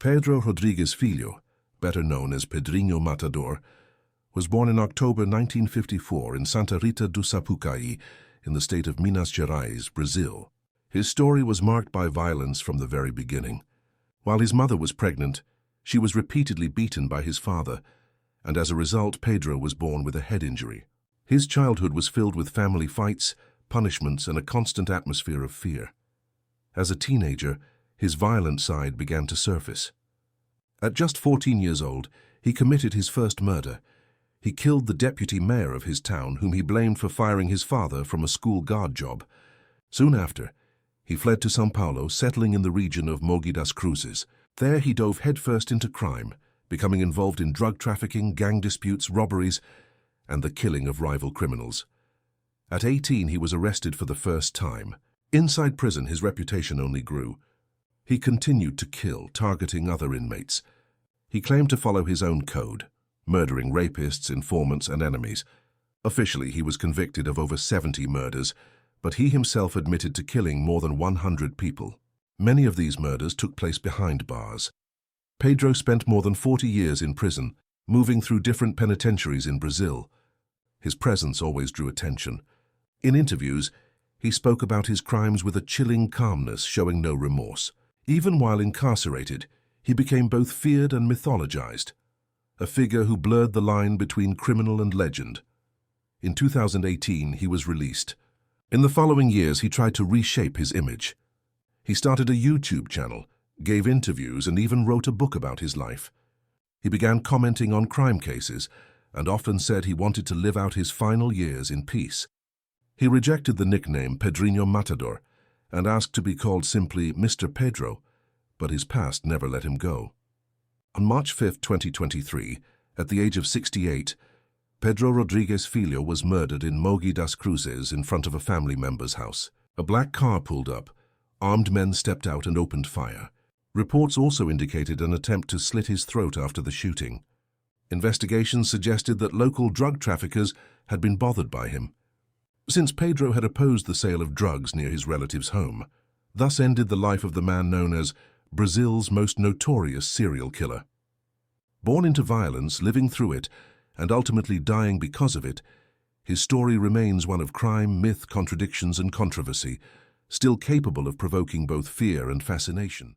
Pedro Rodrigues Filho, better known as Pedrinho Matador, was born in October 1954 in Santa Rita do Sapucaí, in the state of Minas Gerais, Brazil. His story was marked by violence from the very beginning. While his mother was pregnant, she was repeatedly beaten by his father, and as a result, Pedro was born with a head injury. His childhood was filled with family fights, punishments, and a constant atmosphere of fear. As a teenager, his violent side began to surface. At just 14 years old, he committed his first murder. He killed the deputy mayor of his town, whom he blamed for firing his father from a school guard job. Soon after, he fled to São Paulo, settling in the region of Mogi das Cruzes. There he dove headfirst into crime, becoming involved in drug trafficking, gang disputes, robberies, and the killing of rival criminals. At 18, he was arrested for the first time. Inside prison, his reputation only grew. He continued to kill, targeting other inmates. He claimed to follow his own code, murdering rapists, informants, and enemies. Officially, he was convicted of over 70 murders, but he himself admitted to killing more than 100 people. Many of these murders took place behind bars. Pedro spent more than 40 years in prison, moving through different penitentiaries in Brazil. His presence always drew attention. In interviews, he spoke about his crimes with a chilling calmness, showing no remorse. Even while incarcerated, he became both feared and mythologized, a figure who blurred the line between criminal and legend. In 2018, he was released. In the following years, he tried to reshape his image. He started a YouTube channel, gave interviews, and even wrote a book about his life. He began commenting on crime cases and often said he wanted to live out his final years in peace. He rejected the nickname Pedrinho Matador and asked to be called simply Mr. Pedro, but his past never let him go. On March 5, 2023, at the age of 68, Pedro Rodrigues Filho was murdered in Mogi das Cruzes in front of a family member's house. A black car pulled up. Armed men stepped out and opened fire. Reports also indicated an attempt to slit his throat after the shooting. Investigations suggested that local drug traffickers had been bothered by him. Since Pedro had opposed the sale of drugs near his relative's home, thus ended the life of the man known as Brazil's most notorious serial killer. Born into violence, living through it, and ultimately dying because of it, his story remains one of crime, myth, contradictions, and controversy, still capable of provoking both fear and fascination.